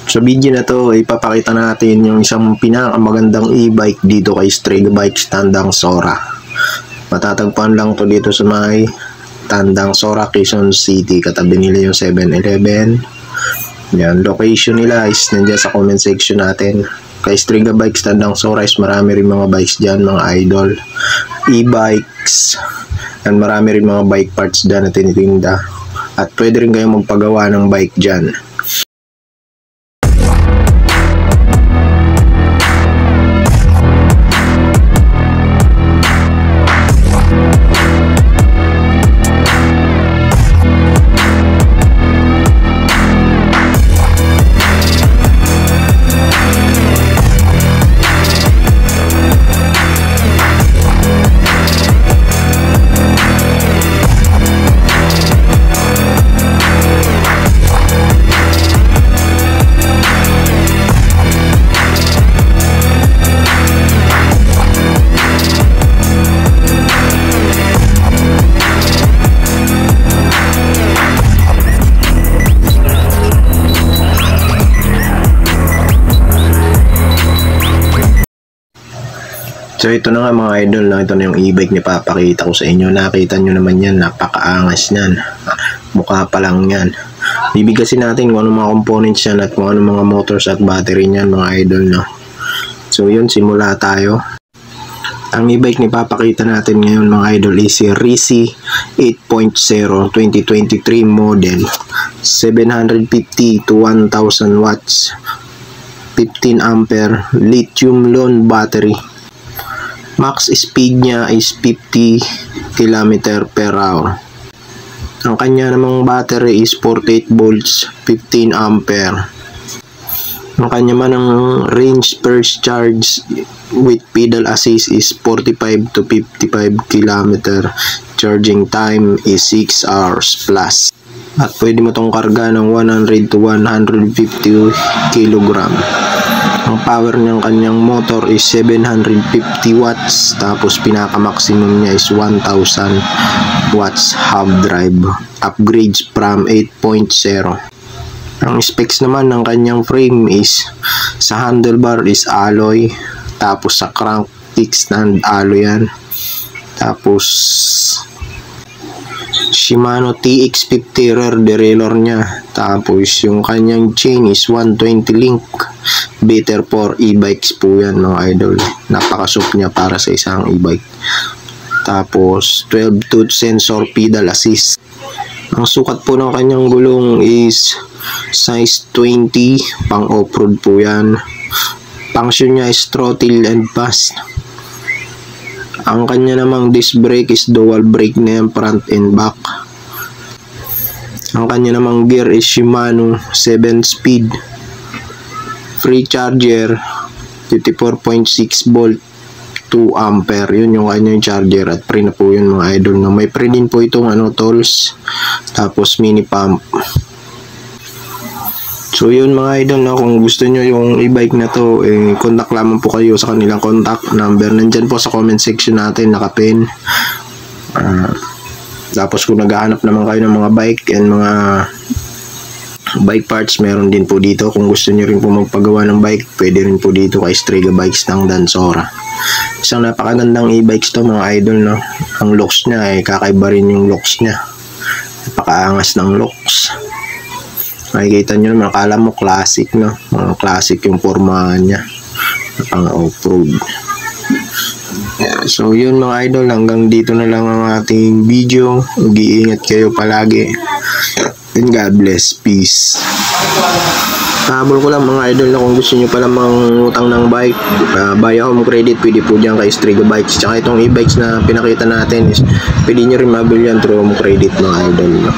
Sa video na to, ipapakita natin yung isang pinakamagandang e-bike dito kay Strega Bikes Tandang Sora. Matatagpuan lang to dito sa may Tandang Sora, Quezon City. Katabi nila yung 7-Eleven. Yan, location nila is nandiyan sa comment section natin. Kay Strega Bikes Tandang Sora is marami rin mga bikes dyan, mga idol. E-bikes. And marami rin mga bike parts dyan na tinitinda. At pwede rin kayong magpagawa ng bike dyan. So ito na nga mga idol, ito na yung e-bike na papakita ko sa inyo. Nakita nyo naman yan, napakaangas yan. Mukha pa lang yan. Bibigasin natin kung ano mga components yan at kung ano mga motors at battery yan mga idol, no? So yun, simula tayo. Ang e-bike na papakita natin ngayon mga idol is si Risi 8.0 2023 model. 750 to 1000 watts. 15 ampere lithium ion battery. Max speed niya is 50 km per hour. Ang kanya namang battery is 48 volts, 15 ampere. Ang kanya man ang range per charge with pedal assist is 45 to 55 km. Charging time is 6 hours plus. At pwede mo tong karga ng 100 to 150 kg. Ang power ng kanyang motor is 750 watts. Tapos pinaka-maximum niya is 1000 watts half drive. Upgrades from 8.0. Ang specs naman ng kanyang frame is sa handlebar is alloy. Tapos sa crank kickstand alloy yan. Tapos Shimano TX50 rear derailleur niya. Tapos yung kanyang chain is 120 link. Better for e-bikes po yan mga idol. Napakasup niya para sa isang e-bike. Tapos 12 tooth sensor pedal assist. Ang sukat po ng kanyang gulong is size 20. Pang off-road po yan. Function niya is throttle and fast. Ang kanya namang disc brake is dual brake na yan, front and back. Ang kanya namang gear is Shimano 7 speed. Free charger 54.6 volt 2 ampere. Yun yung kanyang charger at free na po yun mga idol. No? May free din po itong tolls. Tapos mini pump. So yun mga idol, no? Kung gusto nyo yung e-bike na to, contact lamang po kayo sa kanilang contact number. Nandyan po sa comment section natin, nakapin. Tapos kung naghahanap naman kayo ng mga bike and mga bike parts, meron din po dito. Kung gusto nyo rin po magpagawa ng bike, pwede rin po dito kay Strega Bikes Tandang Sora. Isang napakagandang e-bikes to mga idol, no? Ang looks niya, kakaiba rin yung looks niya. Napakaangas ng looks. Makikita nyo naman, akala mo classic, no? Classic yung formahan niya. Pang off-road. Yeah, so yun mga idol, hanggang dito na lang ang ating video. Mag-iingat kayo palagi. And God bless. Peace. Habol ko lang mga idol na kung gusto nyo pala mangutang ng bike, buy home credit, pwede po dyan kay Strega Bikes. Tsaka itong e-bikes na pinakita natin is pwede nyo rin mabili yan through home credit mga idol, no?